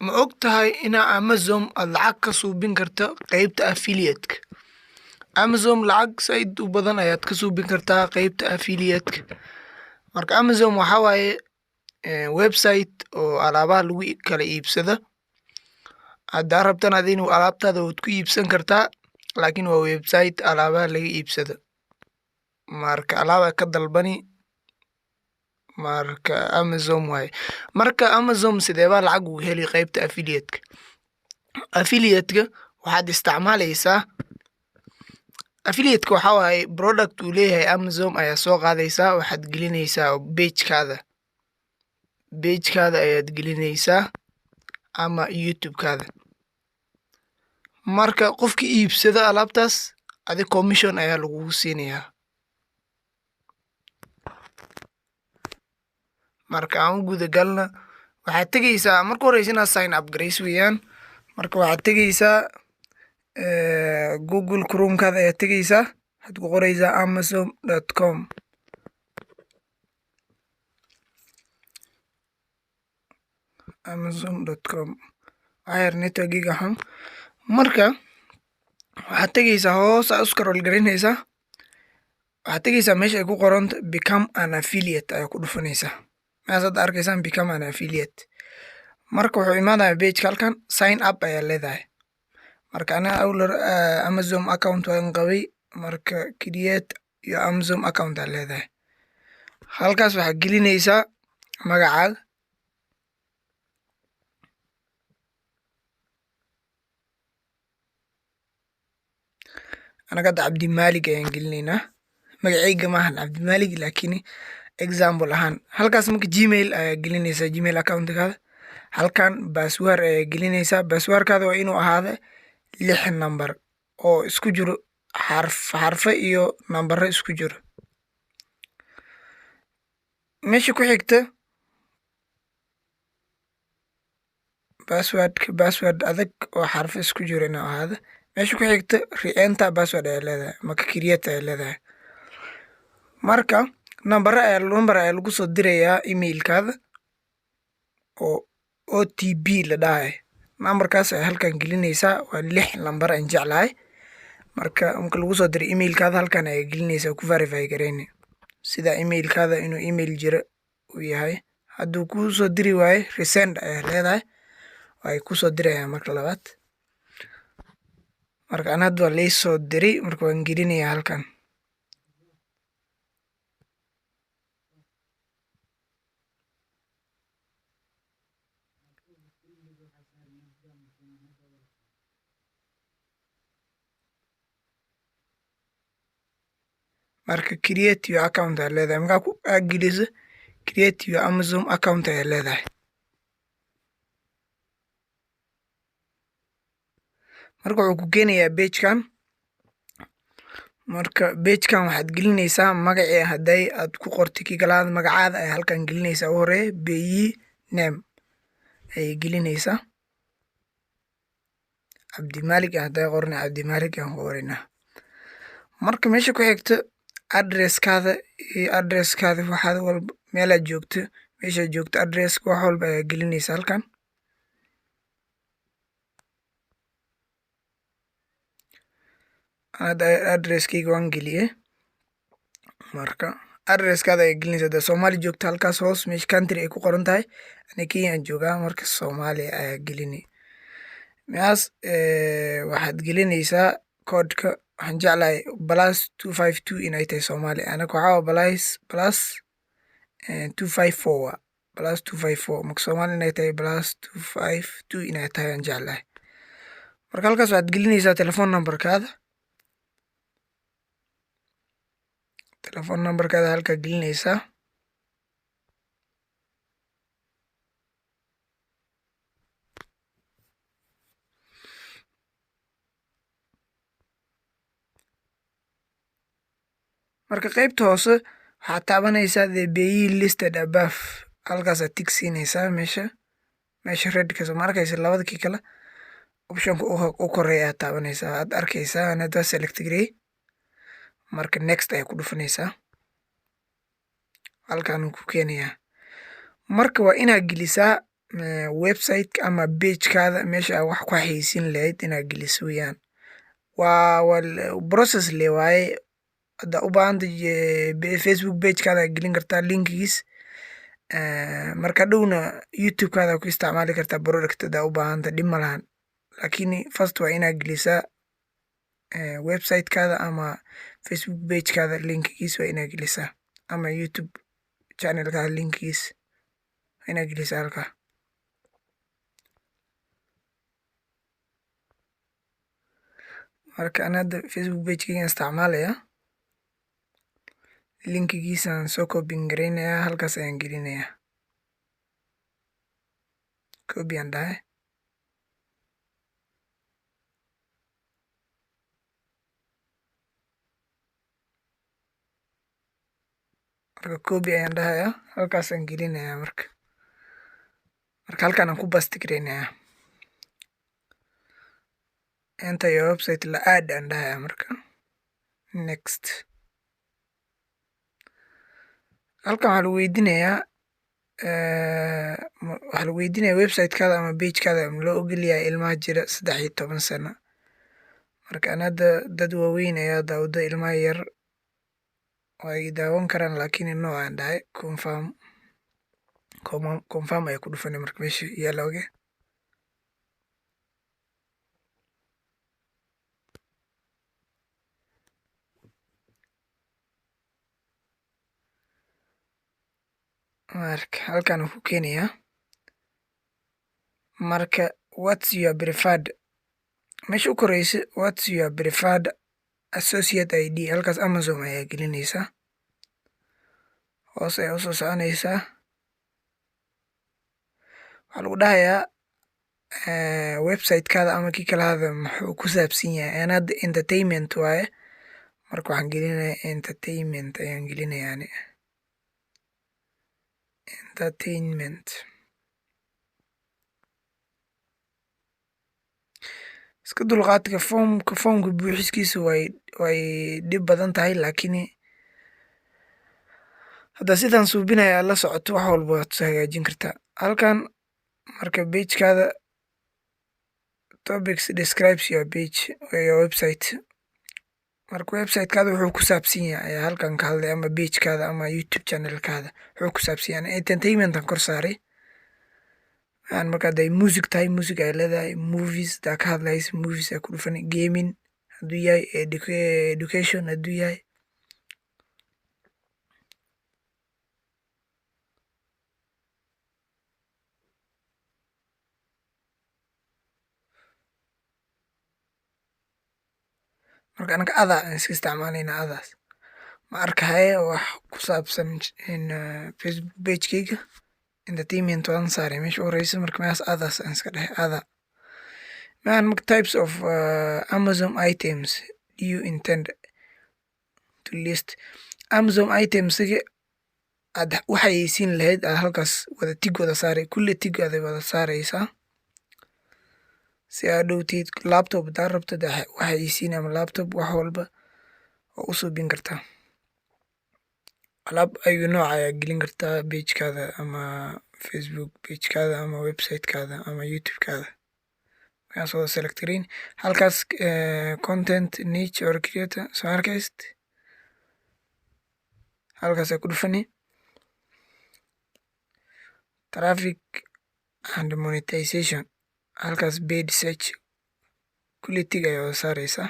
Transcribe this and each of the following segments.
ma og tahay inaa Amazon aad lacag ka suubin karto qaybta affiliate-ka? Amazon lacag saaid u badan ayaad ka suubin kartaa qaybta affiliate-ka. Marka Amazon waxaa waaye website oo alaabaha lagu kala iibsado. Haddaa rabtana ad inuu alaabtaada waad ku iibsan kartaa, laakiin waa website alaabaha laga iibsado. Marka alaaba ka dalbani marka Amazon waaye. Marka Amazon sidee baa lacag ugu heli qaybta affiliate-ka? Affiliate-ka waxaad isticmaalaysaa affiliate-ka waxaa waaye product uu leeyahay Amazon ayaa soo qaadaysaa, waxaad gelinaysaa page-kaada ayaad gelinaysaa ama YouTube-kaada. Marka qofki iibsada alaabtaas adi commission ayaa lagugu siinayaa. Marka aan u guda galna waxaad tegaysaa marka horeysa inaad sign up garayso weeyaan. Marka waxaad tegaysaa Google Chrome-kaada ayaad tegaysaa, waxaad ku qoraysaa amazon.com. Waxyar network-giga xun. Marka waxaad tegaysaa hoos aad u scroll garaynaysaa, waxaad tegaysaa meesha ay ku qoran become an affiliate ayaa ku dhufanaysaa. Meeshaas aad arkaysaan become an affiliate. Marka wuxuu imaanayaa page-ka halkan sign up ayaa leedahay. Marka aniga awlar Amazon account waan qabay, marka create your Amazon account ayaa leedahay. Halkaas waxaad gelinaysaa magacaaga. Anaga hadda Cabdimaalig ayaan gelinaynaa. Magacayga maahan Cabdimaalig laakiin example ahaan. Halkaas marka Gmail ayaa gelinaysaa Gmail account-kaada. Halkan password ayaa gelinaysaa. Password-kaada waa inuu ahaado 6 number oo isku jiro xarfo iyo nambaro isku jiro. Meesha ku xigta password adag oo xarfo isku jiro inuu ahaado. Meesha ku xigta re-enter password ayaa leedahay marka create ayaa leedahay. Marka number ayaa lagu soo dirayaa email-kaada oo OTP la dhahay. Numberkaas ayaa halkan gelinaysaa, waa 6 number aan jeclahay. Marka lagu soo diray email-kaada halkan ayaa gelinaysaa ku verify garayni sida email-kaada inuu email jira uu yahay. Hadduu kuu soo diri waayo resend ayaa leedahay, way ku soo dirayaan marka labaad. Marka ana hadda waa laysoo diray, marka waan gelinayaa halkan. Marka create your account ayaa leedahay. Markaa ku geliso create your Amazon account ayaa leedahay. Marka wuxuu ku keenayaa page-kan. Marka page-kan waxaad gelinaysaa magacii hadday aad ku qortay kii kalaad magacaada ayaa halkan gelinaysaa u hore payee name ayay gelinaysaa. Cabdimaalig hadday qornay Cabdimaalig aan ku qoraynaa. Marka meesha ku xigta address-kaada iyo address-kaada waxaad walba meelaad joogto, meesha joogto address wax walba ayaa gelinaysaa halkan. Hadda address-kayga waan geliyay. Marka address-kaada ayaa gelinaysaa. Hadda Soomaali joogto halkaas hoos meesha country ay ku qoran tahay. Ani Kenya aan joogaa marka Soomaaliya ayaa gelinay. Meeshaas waxaad gelinaysaa code-ka. Waxaan jeclahay +252 inay tahay Soomaali. Anaga waxaa +254 +254 marka Soomaali inay tahay +252 inay tahay aan jeclahay. Marka halkaas waxaad gelinaysaa telephone number-kaada. Telephone number-kaada halkaa gelinaysaa. Marka qaybta hoose waxaad taabanaysaa the payee listed above. Halkaas aad tick siinaysaa meesha red-ka soo arkaysa labada kii kale option-ka u koreeya aad taabanaysaa. Aad arkaysaa anada select gareey. Marka next ayaa ku dhufanaysaa. Halkan ku keenayaa. Marka waa inaad gelisaa website ama pagekaada meesha aa wax ku xayeysiin lahayd inaad geliso weeyaan. waa process le waaye. Haddaa u baahantay Facebook pagekaada aad gelin kartaa linkigiis. Marka dhowna YouTube-kaada ku isticmaali kartaa product haddaa u baahantay, dhib ma lahan. Laakiin first waa inaad gelisaa website-kaada ama Facebook pagekaada linkigiis waa inaad gelisaa, ama YouTube channelkaada linkigiis waa inaad gelisaa halkaa. Marka ana hadda Facebook pagekeygan isticmaalayaa, linkigiisaan soo copy gareynayaa, halkaas ayaan gelinayaa. Copy aan dhahay. Marka copy ayaan dhahayaa, halkaasaan gelinayaa marka halkaan aan ku paste gareynayaa. Enter your website la add aan dhahayaa marka next. Halkaan waxaa lagu weydiinayaa website-kaada ama pagekaada ma loo ogol yahay ilmaha jira 13 sano. Marka ana hadda dad waaweyn ayaa daawada, ilmaha yar way daawan karaan, laakiin no aan dhahay confirm ayaa ku dhufanay marka meesha yellowga. Marka halkaan wuxuu keenayaa marka what's your preferred, meesha u koreysa what's your preferred associate ID, halkaas Amazon ayaa gelinaysaa. Hoos ayaa usoo soconaysaa, waxaa lagu dhahayaa website-kaada ama kii kala hada muxuu ku saabsan yahay. Ana hadda entertainment waaye, marka waxaan gelinayaa entertainment ayaan gelinayaa ani. Entertainment. Iska dulqaadka foomka buuxiskiisa way dhib badan tahay, laakiin hadda sidaan suubinaya la socoto wax walba waad soo hagaajin kartaa. Halkaan marka pagekaada topics describes your page or your website. Marka website-kaada wuxuu ku saabsan yahay ayaa halkaan ka hadlay, ama pagekaada ama YouTube channelkaada wuxuu ku saabsan yahay. Entertainment aan kor saaray. Marka hadday music tahay, music ay leedahay. Movies hadaa ka hadlaysa, movies ayaa ku dhufanay. Gaming hadduu yahay, education hadduu yahay. Marka anaga aan iska isticmaalayna adaas ma arkahaya wax ku saabsan Facebook pagekeyga. Entertainment waan saaray meesha u horeysa, marka meeshaas adaas aan iska dhahay. Marka types of Amazon items do you intend to list. Amazon items-ga aad u xayeysiin lahayd aad halkaas wada tig wada saaray, kulli tig aad wada saaraysaa. Si aad dhowtid laptop hadaa rabto u xayeysiin ama laptop wax walba oo u suubin kartaa. Alaab ayuu nooc ayaa gelin kartaa pagekaada ama Facebook pagekaada ama website-kaada ama YouTube-kaada. Markaas wada select gareyn halkaas content niche or creator soo arkaysid. Halkaas ayaa ku dhufani traffic and monetization. Halkaas paid search kulli tig ayaa wada saaraysaa.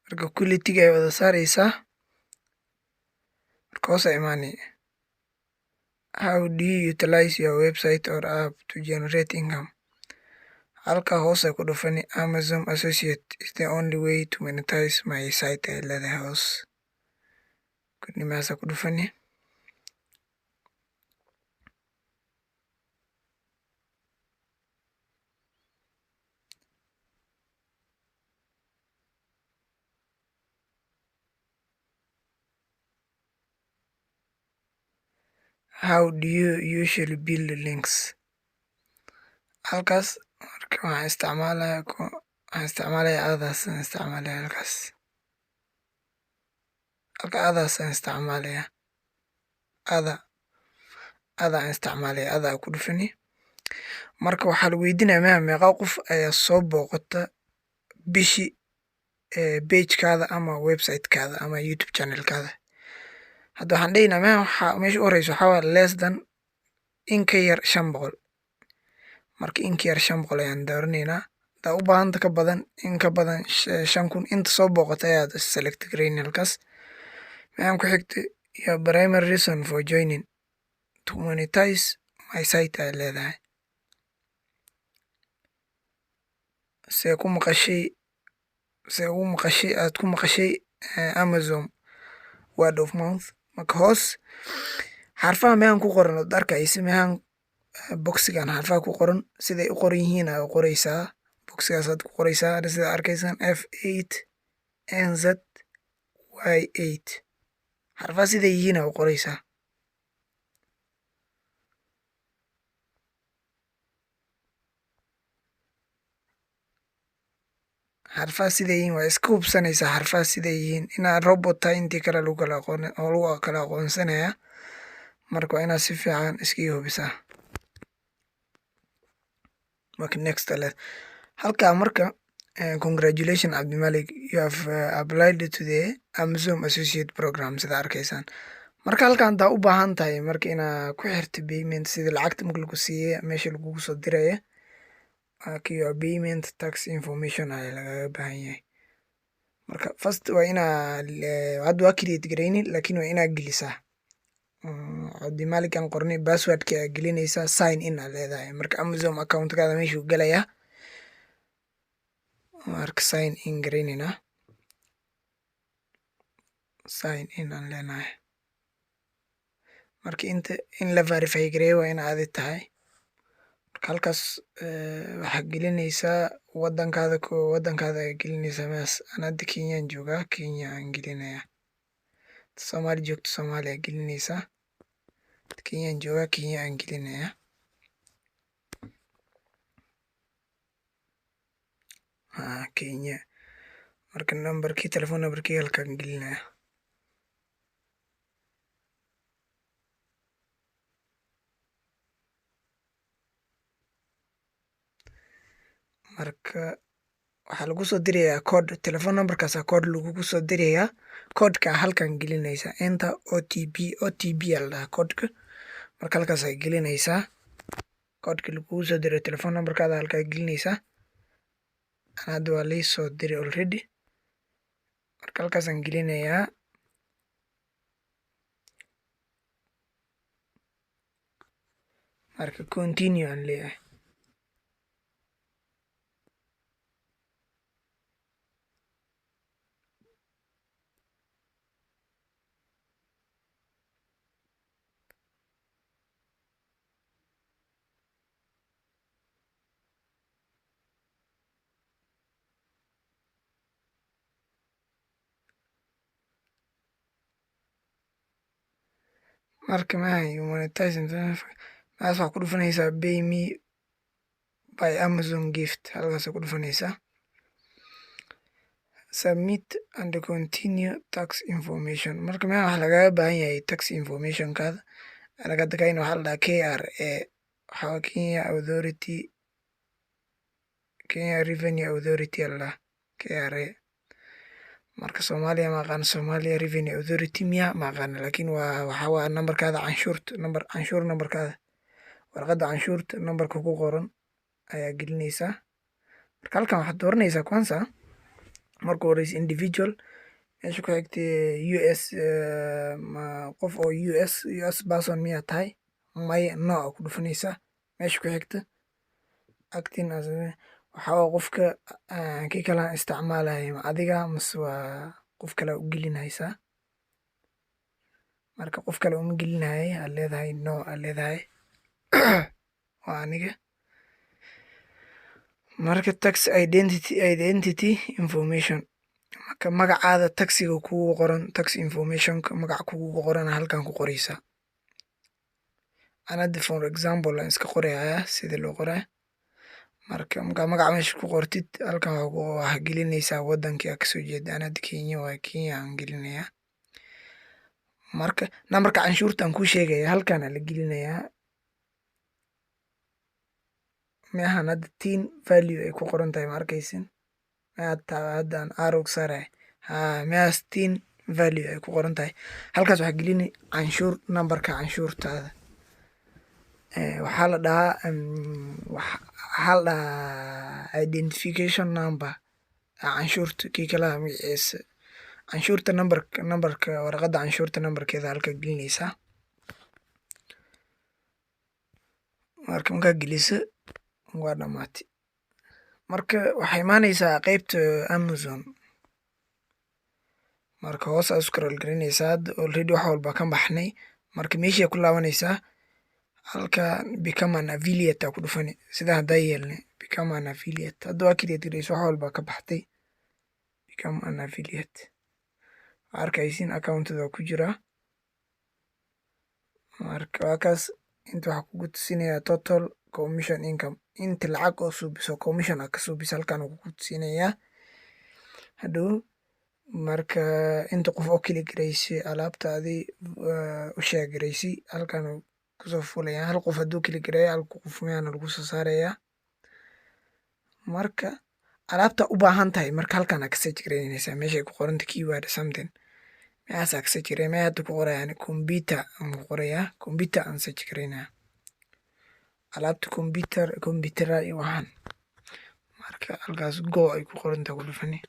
Marka kulli tig ayaa wada saaraysaa. Marka hoos ayaa imaani. How do you utilize your website or app to generate income. Halkaa hoos ayaa ku dhufani Amazon associate is the only way to monetize my site ay leedahay hoos. Kulli meeshaas ayaa ku dhufani. how do you usually build links halkaas marka waxaan isticmaalaya adaasaan isticmaalaya halkaas halka adaasaan isticmaalaya adaan isticmaalaya adaa ku dhufani marka waxaa lagu weydiinaya meeqa qof ayaa soo booqata bishii pagekaada ama websitekaada ama youtube channelkaada hadda waxaan dhehaynaa waxaa meesha u horeysa waxaa waaye less than in ka yar 500 marka in ka yar 500 ayaan dooranaynaa haddaa u baahanta ka badan in ka badan 5,000 inta soo booqata ayaad select garayni halkaas maxaan ku xigta your primary reason for joining to monetize my site ay leedahay see ugu maqashay Amazon word of mouth marka hoos xarfaha meeshan ku qoran ood arkaysa meeshan boxigan xarfaha ku qoran siday u qoran yihiin aad u qoraysaa boxigaas ku qoraysaa sida arkaysaan F8 NZ Y8 xarfaha siday yihiin aad u qoraysaa xarfaha siday yihiin waa iska hubsanaysaa xarfaha siday yihiin inaad robot tahay intii kale lagu kala aqoonsanaya marka waa inaad si fiican iskaga hubisaa marka next halkaa marka congratulations Abdimalik you have applied to the Amazon Associate Program sida arkaysaan marka halkan haddaa u baahan tahay marka inaad ku xirto payment sida lacagta marka lagu siiyey meesha lagugu soo diraya your payment tax information ayaa lagaga baahan yahay marka first waa inaa hadda waa create garayni laakiin waa inaa gelisaa Abdimalik aan qornay passwordka ayaa gelinaysaa sign in aa leedahay marka Amazon accountkaada meeshuu galayaa marka sign in garaynayna sign in aan leenahay marka inta in la verify gareeyo waa in aadi tahay marka halkaas waxaa gelinaysaa wadankaada ayaa gelinaysaa mees aan hadda Kenyaan joogaa Kenya aan gelinayaa Soomaali joogto Soomaali ayaa gelinaysaa Kenyaan joogaa Kenya aan gelinayaa Kenya marka telephone numberkii halkaan gelinayaa marka waxaa lagu soo dirayaa code telephone numberkaas code lagugu soo dirayaa codeka halkaan gelinaysaa enter OTP aa la dhahaa codeka marka halkaas ay gelinaysaa codeka lagugu soo diray telephone numberkaada halkaa gelinaysaa hadda waa lii soo diray already marka halkaasaan gelinayaa marka continue aan leeyahay marka monetizing maas waxaa ku dhufanaysaa pay me by Amazon gift halkaas ku dhufanaysaa submit and continue tax information marka waxaa lagaga baahan yahay tax informationkaada laga dagayna waxaa la dhahaa KRA waxaa Kenya Revenue Authority aa la dhahaa KRA marka Soomaaliya ma aqaan Somalia Revenue Authority miya ma aqaan laakiin waxaa waa nambarkaada canshuur nambarkaada warqadda canshuurta nambarka ku qoran ayaa gelinaysaa marka halkan waxaad dooranaysaa kwanza marka horeysa individual meesha ku xigtay US qof oo US person miyaa tahay maya nooca ku dhufanaysaa meesha ku xigta acting as waxaa qofka kii kale isticmaalayo adiga mase waa qof kale u gelinaysaa marka qof kale uma gelinayay aad leedahay no aad leedahay waa aniga marka tax identity information marka magacaada taxiga kugu qoran tax informationka magaca kugu qoran halkan ku qoraysaa anada for example aan iska qorayaa sida loo qoraa. Marka magaca meesha ku qortid halkan waxaa gelinaysaa wadankii aad kasoo jeeda. Anada Kenya waa Kenya aan gelinayaa. Marka nambarka canshuurta aan kuu sheegaya halkan la gelinayaa. Meehan hadda tin value ay ku qoran tahay ma arkaysin. Haddaan arrow saaray. Meehas tin value ay ku qoran tahay. Halkaas waxaa gelini canshuur nambarka canshuurtaada. Waxaa la dhahaa identification number canshuurta kii kala magaciisa. Canshuurta nambarka warqadda canshuurta nambarkeeda halka gelinaysaa. Marka markaa geliso waa dhamaatay. Marka waxay imaanaysaa qaybta Amazon. Marka hoos aad scroll galinaysaa already wax walba ka baxnay. Marka meeshii ku laabanaysaa halka become an affiliate ku dhufani sida hadda yeelnay become an affiliate. Hadda waa create garayso wax walba ka baxtay. Become an affiliate. Arkaysin account-da ku jira. Marka waakaas inta waxa kugu tusinaya total commission income. Inta lacag oo suubiso commission ka suubiso halkan kugu tusinaya. Hadhow marka inta qof oo kili garaysay alaabtaadii u sheegaraysay halkan kusoo fulaya. Hal qof hadduu kili garay hal qof meeyana lagu soo saaraya. Marka alaabta u baahan tahay marka halkan ka search garaynaysaa meesha ku qoran keyword something. Meeyaas ka search garay meeyada ku qorayaan computer aan qoraya computer aan search garaynaa. Alaabta computer iyo waxaan. Marka halkaas go ay ku qoran tahay ku dhufani.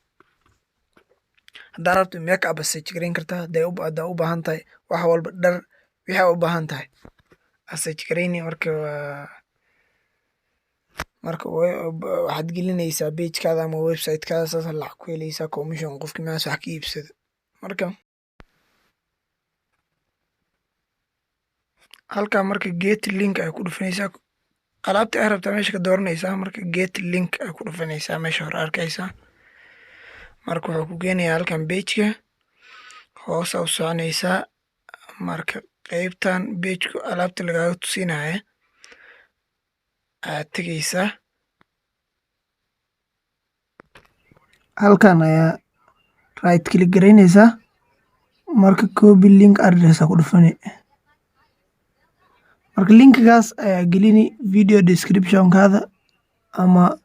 Hadda rabto make-up search garayn kartaa. Hadda u baahan tahay wax walba dhar wixii u baahan tahay. Search garayni marka waxaad gelinaysaa page-kaada ama website-kaada saas lacag ku helaysaa commission qofkii meesha wax ka iibsado. Marka halka marka get link ay ku dhufanaysaa alaabta ay rabtaa meesha ka dooranaysaa. Marka get link ay ku dhufanaysaa meesha hore arkaysaa. Marka wuxuu ku geenayaa halkan page-ka hoos u soconaysaa. Marka qaybtan page-ku alaabta lagaaga tusinaya aad tegaysaa. Halkan ayaa right click garaynaysaa. Marka copy link address ku dhufani. Marka linkigaas ayaa gelini video description-kaada ama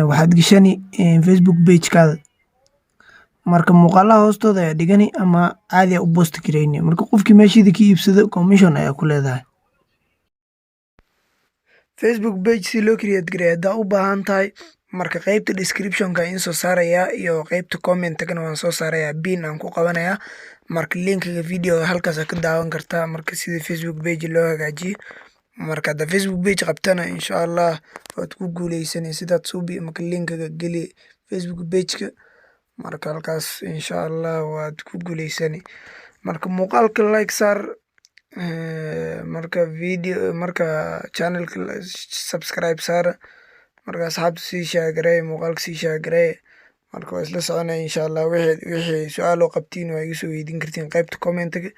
waxaad gishani Facebook page-kaada. Marka muuqaalaha hoostooda ayaa dhigani ama caadi u post garayni. Marka qofkii meeshida ka iibsado commission ayaa ku leedahay. Facebook page si loo create gareeyo haddaa u baahan tahay marka qaybta description-ka in soo saaraya iyo qaybta comment-kana waan soo saaraya pin aan ku qabanaya. Marka linkiga video halkaas ka daawan kartaa marka sida Facebook page loo hagaajiyo. Marka hadda Facebook page qabtana insha Allah waad ku guuleysanaysaa sidaad suubi marka linkiga geli Facebook page-ka. Marka halkaas insha Allah waad ku guuleysanay. Marka muuqaalka like saar marka video marka channel-ka subscribe saar. Marka asxaabta sii share garay muuqaalka sii share garay. Marka waa isla soconay insha Allah wixii su'aal oo qabtiin waa iga soo weydiin kartiin qaybta comment-ka.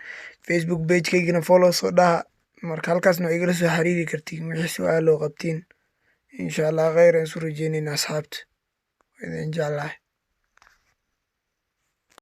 Facebook page-kaygana follow soo dhaha. Marka halkaasna waa igala soo xiriiri kartiin wixii su'aal oo qabtiin. Insha Allah khayr aan soo rajeynayna asxaabta. Waa idin jeclahay.